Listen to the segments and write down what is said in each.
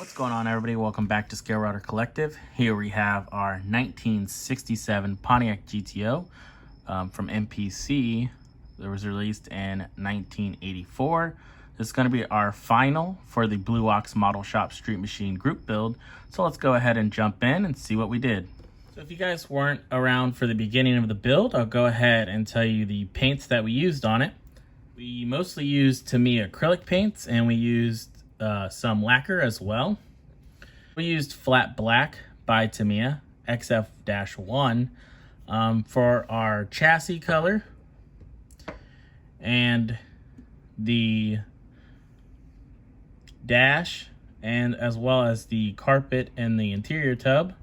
What's going on, everybody? Welcome back to Scale Router Collective. Here we have our 1967 Pontiac GTO from MPC that was released in 1984. This is going to be our final for the Blue Ox Model Shop Street Machine group build. So let's go ahead and jump in and see what we did. So if you guys weren't around for the beginning of the build, I'll go ahead and tell you the paints that we used on it. We mostly used Tamiya acrylic paints, and we used some lacquer as well. We used flat black by Tamiya XF-1 for our chassis color, and the dash, and as well as the carpet and the interior tub.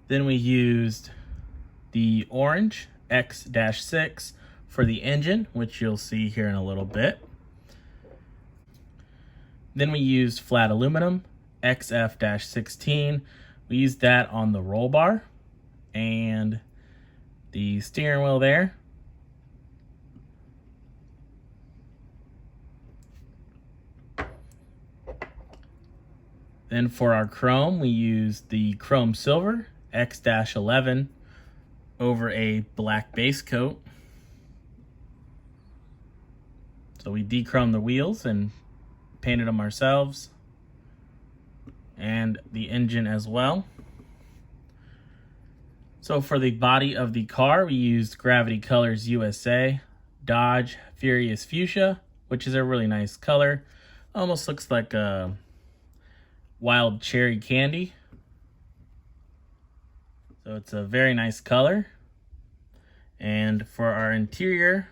Then we used the orange X-6 for the engine, which you'll see here in a little bit. Then we used flat aluminum XF-16. We used that on the roll bar and the steering wheel there. Then for our chrome, we used the chrome silver X-11 over a black base coat. So we de-chromed the wheels and painted them ourselves, and the engine as well. So for the body of the car, we used Gravity Colors USA Dodge Furious Fuchsia, which is a really nice color. Almost looks like a wild cherry candy. So it's a very nice color. And for our interior,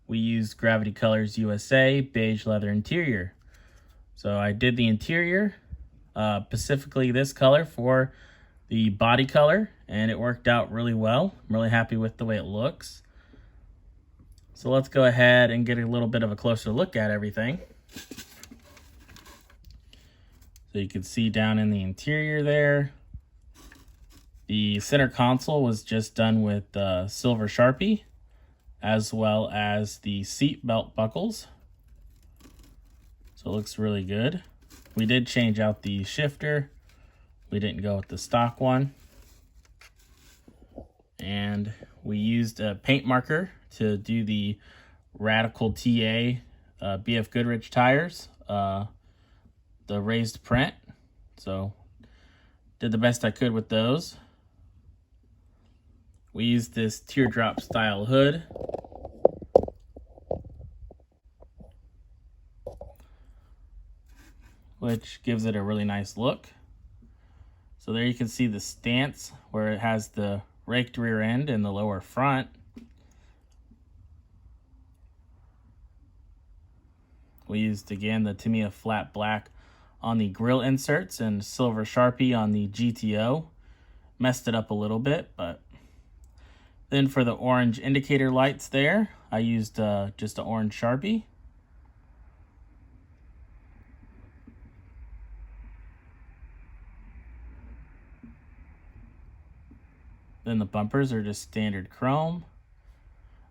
we used Gravity Colors USA beige leather interior. So I did the interior, specifically this color for the body color, and it worked out really well. I'm really happy with the way it looks. So let's go ahead and get a little bit of a closer look at everything. So you can see down in the interior there, the center console was just done with silver Sharpie, as well as the seat belt buckles. So it looks really good. We did change out the shifter. We didn't go with the stock one. And we used a paint marker to do the Radical TA BF Goodrich tires, the raised print. So did the best I could with those. We used this teardrop style hood. Which gives it a really nice look. So there you can see the stance where it has the raked rear end and the lower front. We used again the Tamiya flat black on the grill inserts and silver Sharpie on the GTO. Messed it up a little bit, but then for the orange indicator lights there, I used just an orange Sharpie. Then the bumpers are just standard chrome.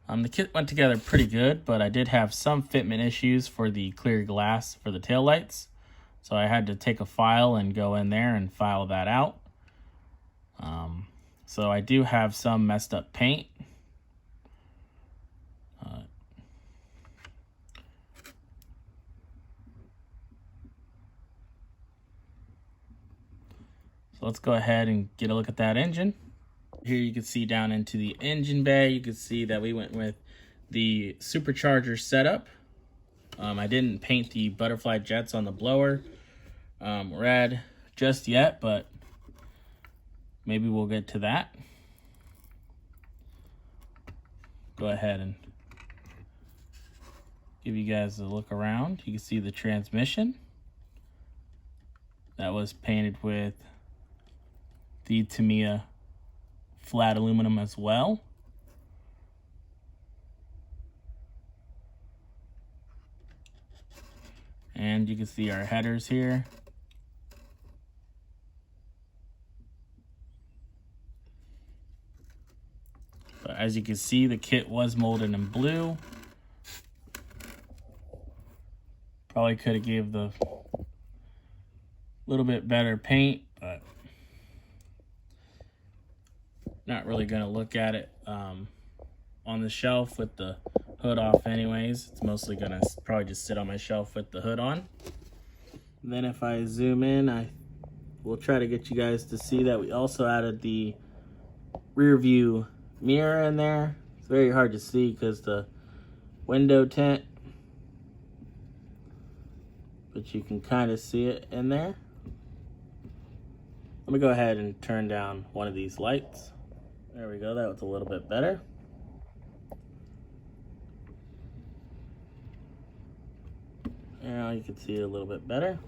The kit went together pretty good, but I did have some fitment issues for the clear glass for the taillights. So I had to take a file and go in there and file that out. So I do have some messed up paint. So let's go ahead and get a look at that engine. Here you can see down into the engine bay, you can see that we went with the supercharger setup. I didn't paint the butterfly jets on the blower red just yet, but maybe we'll get to that. Go ahead and give you guys a look around. You can see the transmission. That was painted with the Tamiya flat aluminum as well. And you can see our headers here. But as you can see, the kit was molded in blue. Probably could have gave the little bit better paint, but not really gonna look at it on the shelf with the hood off anyways. It's mostly gonna probably just sit on my shelf with the hood on. Then if I zoom in, I will try to get you guys to see that we also added the rear view mirror in there. It's very hard to see because the window tint, but you can kind of see it in there. Let me go ahead and turn down one of these lights. There we go, that was a little bit better. Now you can see it a little bit better.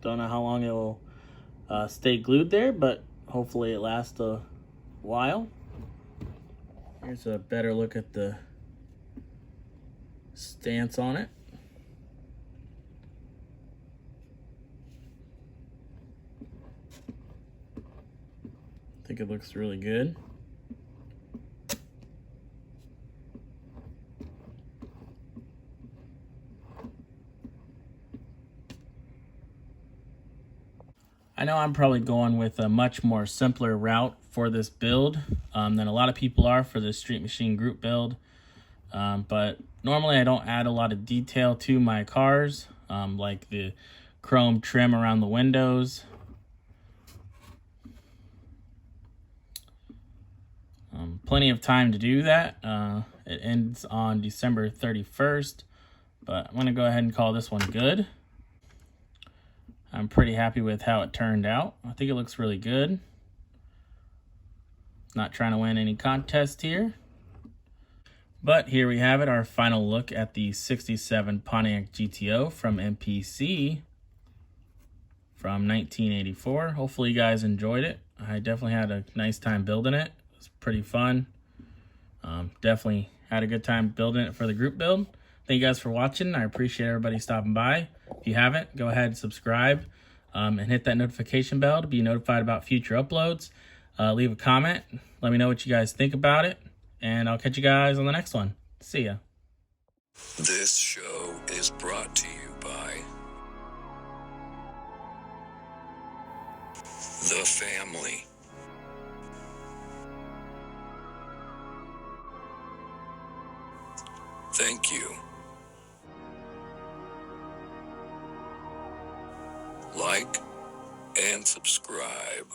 Don't know how long it will stay glued there, but hopefully it lasts a while. Here's a better look at the stance on it. I think it looks really good. I know I'm probably going with a much more simpler route for this build than a lot of people are for this Street Machine group build. But normally I don't add a lot of detail to my cars, like the chrome trim around the windows. Plenty of time to do that. It ends on December 31st, but I'm gonna go ahead and call this one good. I'm pretty happy with how it turned out. I think it looks really good. Not trying to win any contest here. But here we have it, our final look at the 67 Pontiac GTO from MPC from 1984. Hopefully you guys enjoyed it. I definitely had a nice time building it. It was pretty fun. Definitely had a good time building it for the group build. Thank you guys for watching. I appreciate everybody stopping by. If you haven't, go ahead and subscribe and hit that notification bell to be notified about future uploads. Leave a comment. Let me know what you guys think about it. And I'll catch you guys on the next one. See ya. This show is brought to you by The Family. Thank you. Like and subscribe.